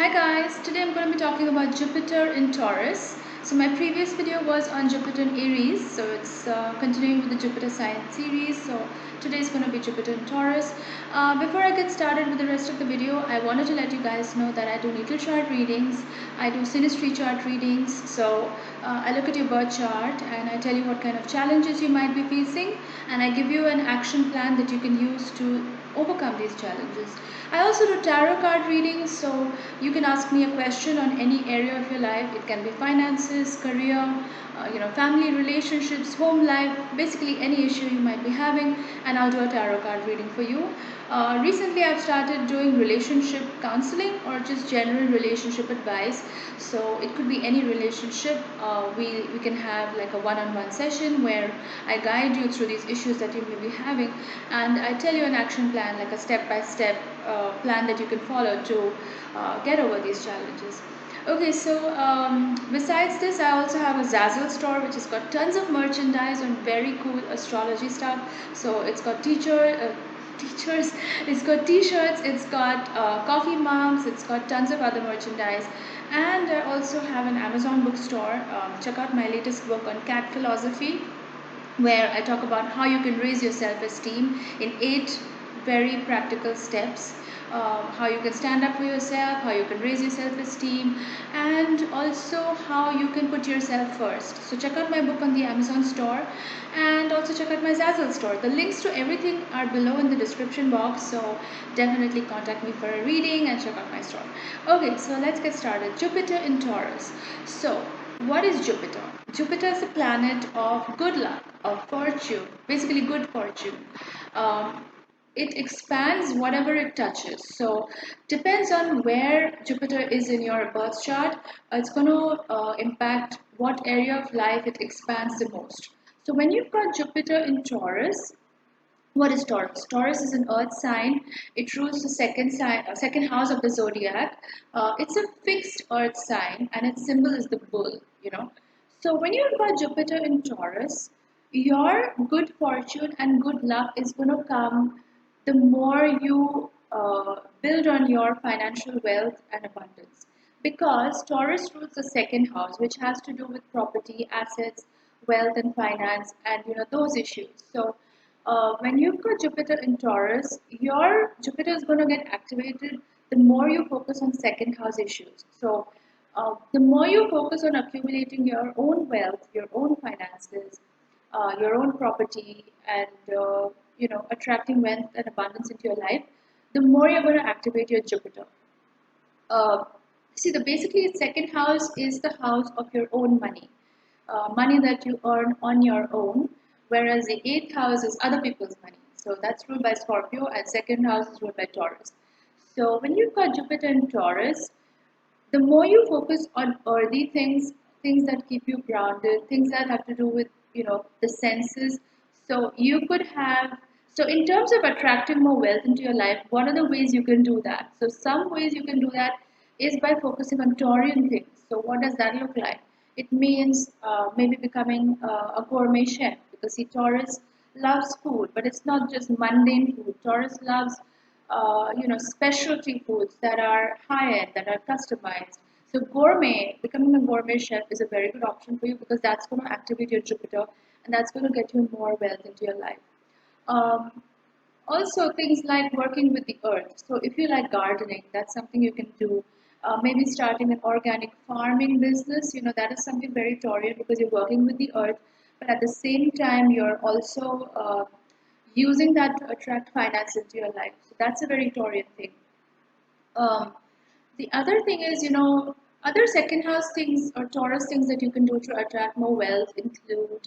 Hi guys, today I'm going to be talking about Jupiter in Taurus. So my previous video was on Jupiter in Aries, so it's continuing with the Jupiter sign series. So today is going to be Jupiter in Taurus. Before I get started with the rest of the video, I wanted to let you guys know that I do natal chart readings, I do Synastry chart readings. So I look at your birth chart and I tell you what kind of challenges you might be facing, and I give you an action plan that you can use to overcome these challenges. I also do tarot card readings, so you can ask me a question on any area of your life. It can be finances, career, family, relationships, home life, basically any issue you might be having, and I'll do a tarot card reading for you. Recently, I've started doing relationship counseling or just general relationship advice. So it could be any relationship. We can have like a one-on-one session where I guide you through these issues that you may be having, and I tell you an action plan, like a step-by-step plan that you can follow to get over these challenges. Okay, so besides this, I also have a Zazzle store which has got tons of merchandise and very cool astrology stuff. So it's got teachers, it's got t-shirts, it's got coffee mugs, it's got tons of other merchandise. And I also have an Amazon bookstore. Check out my latest book on cat philosophy, where I talk about how you can raise your self-esteem in 8 very practical steps. How you can stand up for yourself, how you can raise your self-esteem, and also how you can put yourself first. So check out my book on the Amazon store, and also check out my Zazzle store. The links to everything are below in the description box, so definitely contact me for a reading and check out my store. Okay, so let's get started. Jupiter in Taurus. So what is Jupiter? Jupiter is a planet of good luck, of fortune, basically good fortune. Um, it expands whatever it touches. So depends on where Jupiter is in your birth chart. It's going to impact what area of life it expands the most. So when you've got Jupiter in Taurus, what is Taurus? Taurus is an earth sign. It rules the second house of the zodiac. It's a fixed earth sign, and its symbol is the bull. So when you've got Jupiter in Taurus, your good fortune and good luck is going to come the more you build on your financial wealth and abundance. Because Taurus rules the second house, which has to do with property, assets, wealth, and finance, and those issues. So when you've got Jupiter in Taurus, your Jupiter is going to get activated the more you focus on second house issues. So the more you focus on accumulating your own wealth, your own finances, your own property, and attracting wealth and abundance into your life, the more you're going to activate your Jupiter. Uh, See, the basically second house is the house of your own money, money that you earn on your own, whereas the eighth house is other people's money. So that's ruled by Scorpio, and second house is ruled by Taurus. So when you've got Jupiter in Taurus, the more you focus on earthy things, things that keep you grounded, things that have to do with the senses. So you could have, so in terms of attracting more wealth into your life, what are the ways you can do that? So some ways you can do that is by focusing on Taurian things. So what does that look like? It means maybe becoming a gourmet chef, because see, Taurus loves food, but it's not just mundane food. Taurus loves specialty foods that are high end, that are customized. So gourmet, becoming a gourmet chef is a very good option for you, because that's going to activate your Jupiter, and that's going to get you more wealth into your life. Um, Also, things like working with the earth. So, if you like gardening, that's something you can do. Maybe starting an organic farming business, that is something very Taurian, because you're working with the earth, but at the same time, you're also using that to attract finance into your life. So, that's a very Taurian thing. Um, the other thing is, other second house things or Taurus things that you can do to attract more wealth include.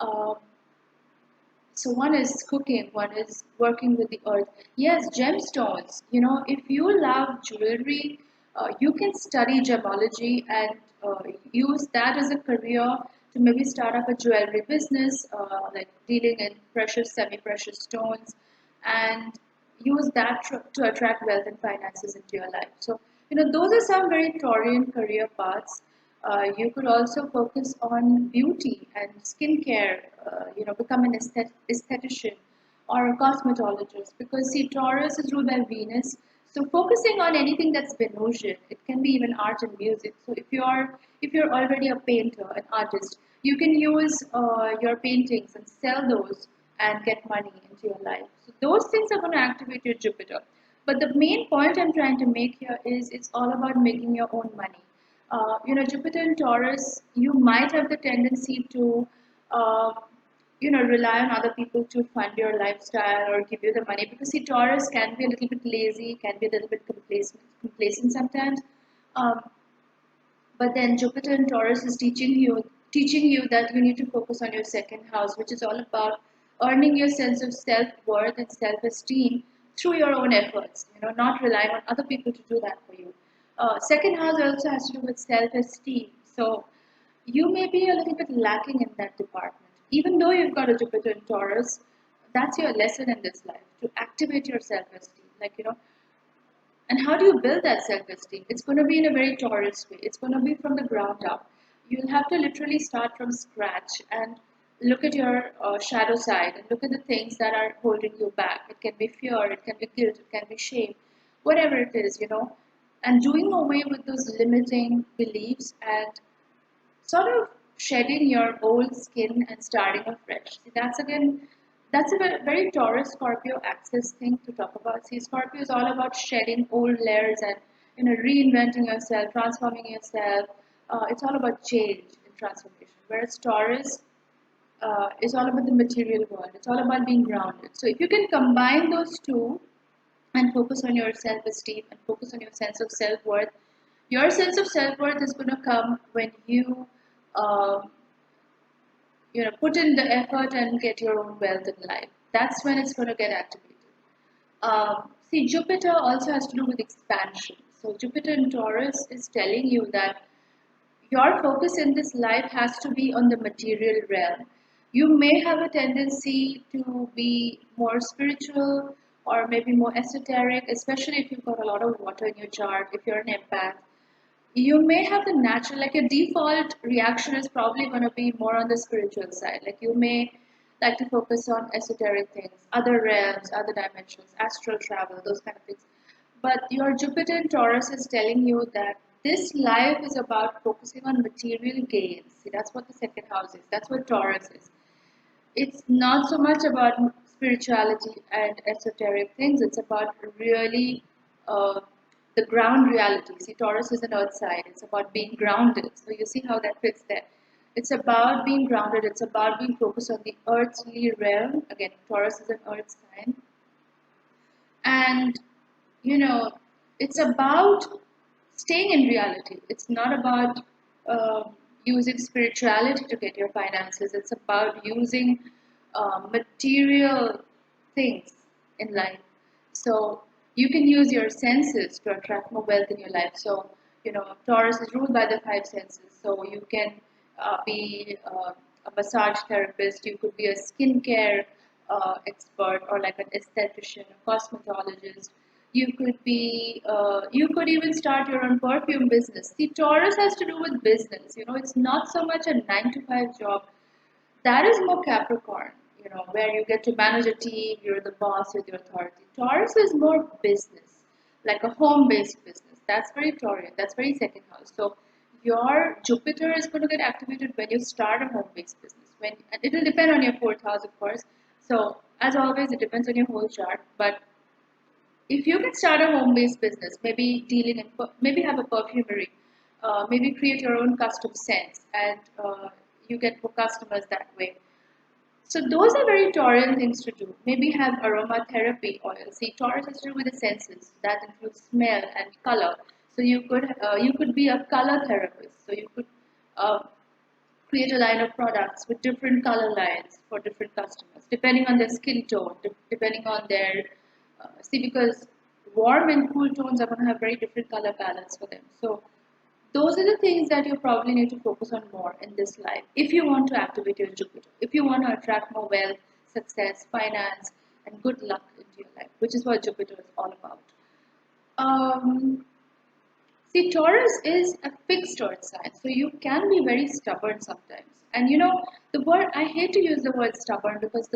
Um, so one is cooking, one is working with the earth. Yes, gemstones. If you love jewelry, you can study gemology and use that as a career to maybe start up a jewelry business, like dealing in precious, semi-precious stones, and use that to attract wealth and finances into your life. So, those are some very Taurian career paths. You could also focus on beauty and skincare, become an esthetician or a cosmetologist, because see, Taurus is ruled by Venus. So focusing on anything that's Venusian, it can be even art and music. So if you're already a painter, an artist, you can use your paintings and sell those and get money into your life. So those things are going to activate your Jupiter. But the main point I'm trying to make here is it's all about making your own money. Jupiter in Taurus, you might have the tendency to uh, rely on other people to fund your lifestyle or give you the money, because see, Taurus can be a little bit lazy, can be a little bit complacent sometimes. um, but then Jupiter in Taurus is teaching you that you need to focus on your second house, which is all about earning your sense of self-worth and self-esteem through your own efforts, not relying on other people to do that for you. Second house also has to do with self-esteem. So you may be a little bit lacking in that department. Even though you've got a Jupiter in Taurus, that's your lesson in this life, to activate your self esteem. And how do you build that self esteem? It's going to be in a very Taurus way, it's going to be from the ground up. You'll have to literally start from scratch and look at your shadow side and look at the things that are holding you back. It can be fear, it can be guilt, it can be shame, whatever it is. And doing away with those limiting beliefs and sort of shedding your old skin and starting afresh. See, that's a very Taurus Scorpio axis thing to talk about. See, Scorpio is all about shedding old layers and reinventing yourself, transforming yourself. It's all about change and transformation. Whereas Taurus is all about the material world. It's all about being grounded. So if you can combine those two and focus on your self esteem and focus on your sense of self worth. Your sense of self worth is going to come when um, put in the effort and get your own wealth in life. That's when it's going to get activated. See, Jupiter also has to do with expansion. So, Jupiter in Taurus is telling you that your focus in this life has to be on the material realm. You may have a tendency to be more spiritual or maybe more esoteric, especially if you've got a lot of water in your chart, if you're an empath. You may have the natural, like your default reaction is probably going to be more on the spiritual side. Like you may like to focus on esoteric things, other realms, other dimensions, astral travel, those kind of things. But your Jupiter in Taurus is telling you that this life is about focusing on material gains. See, that's what the second house is. That's what Taurus is. It's not so much about spirituality and esoteric things. It's about really uh, the ground reality. See, Taurus is an earth sign. It's about being grounded. So you see how that fits there. It's about being grounded. It's about being focused on the earthly realm. Again, Taurus is an earth sign. And, you know, it's about staying in reality. It's not about using spirituality to get your finances. It's about using material things in life. So you can use your senses to attract more wealth in your life. So, Taurus is ruled by the five senses. So you can be a massage therapist, you could be a skincare expert, or like an esthetician, a cosmetologist. You could even start your own perfume business. See, Taurus has to do with business. It's not so much a 9 to 5 job. That is more Capricorn, where you get to manage a team, you're the boss with your authority. Taurus is more business, like a home-based business. That's very Taurian. That's very second house. So your Jupiter is going to get activated when you start a home-based business. And it will depend on your fourth house, of course. So as always, it depends on your whole chart. But if you can start a home-based business, maybe maybe have a perfumery, maybe create your own custom scents, and you get more customers that way. So those are very Taurian things to do. Maybe have aromatherapy oil. See, Taurus has to do with the senses. That includes smell and color. So you could be a color therapist. So you could uh, create a line of products with different color lines for different customers, depending on their skin tone, depending on their see, because warm and cool tones are going to have very different color palettes for them. So those are the things that you probably need to focus on more in this life if you want to activate your Jupiter, if you want to attract more wealth, success, finance, and good luck into your life, which is what Jupiter is all about. Um, See, Taurus is a fixed earth sign, so you can be very stubborn sometimes. And the word, I hate to use the word stubborn because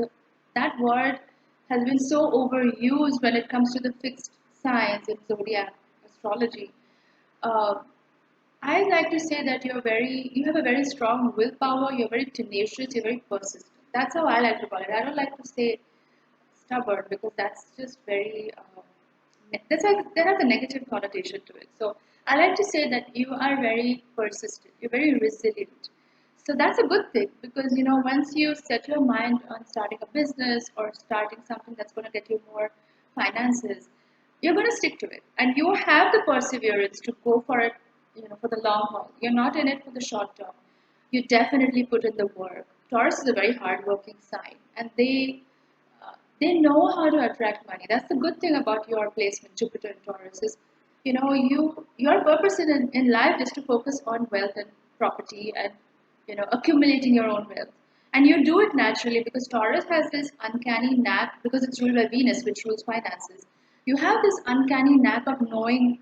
that word has been so overused when it comes to the fixed science, in zodiac astrology, uh, I like to say that you have a very strong willpower. You're very tenacious. You're very persistent. That's how I like to call it. I don't like to say stubborn because that's just very that has a negative connotation to it. So I like to say that you are very persistent. You're very resilient. So that's a good thing because once you set your mind on starting a business or starting something that's going to get you more finances, you're going to stick to it, and you have the perseverance to go for it. For the long haul. You're not in it for the short term. You definitely put in the work. Taurus is a very hardworking sign, and they know how to attract money. That's the good thing about your placement, Jupiter and Taurus, is your purpose in life is to focus on wealth and property and accumulating your own wealth. And you do it naturally because Taurus has this uncanny knack, because it's ruled by Venus, which rules finances. You have this uncanny knack of knowing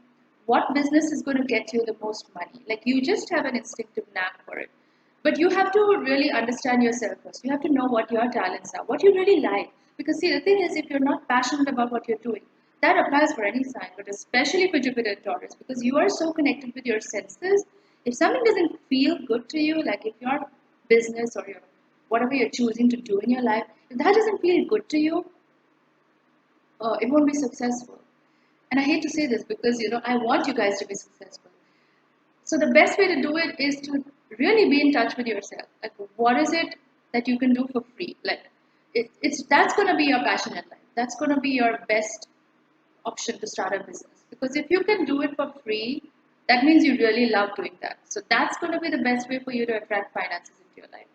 what business is going to get you the most money. Like you just have an instinctive knack for it. But you have to really understand yourself first. You have to know what your talents are, what you really like. Because see, the thing is, if you're not passionate about what you're doing, that applies for any sign, but especially for Jupiter and Taurus, because you are so connected with your senses. If something doesn't feel good to you, like if your business or your whatever you're choosing to do in your life, if that doesn't feel good to you, it won't be successful. And I hate to say this because I want you guys to be successful. So the best way to do it is to really be in touch with yourself. Like, what is it that you can do for free? Like, it's that's going to be your passion in life. That's going to be your best option to start a business. Because if you can do it for free, that means you really love doing that. So that's going to be the best way for you to attract finances into your life.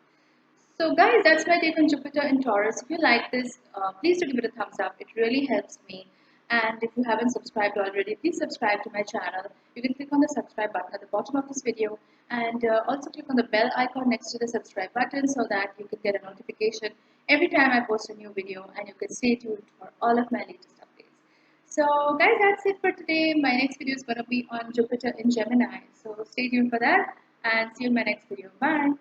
So guys, that's my take on Jupiter and Taurus. If you like this, please do give it a thumbs up. It really helps me. And if you haven't subscribed already, please subscribe to my channel. You can click on the subscribe button at the bottom of this video, and also click on the bell icon next to the subscribe button so that you can get a notification every time I post a new video, and you can stay tuned for all of my latest updates. So guys, that's it for today. My next video is going to be on Jupiter in Gemini. So stay tuned for that, and see you in my next video. Bye.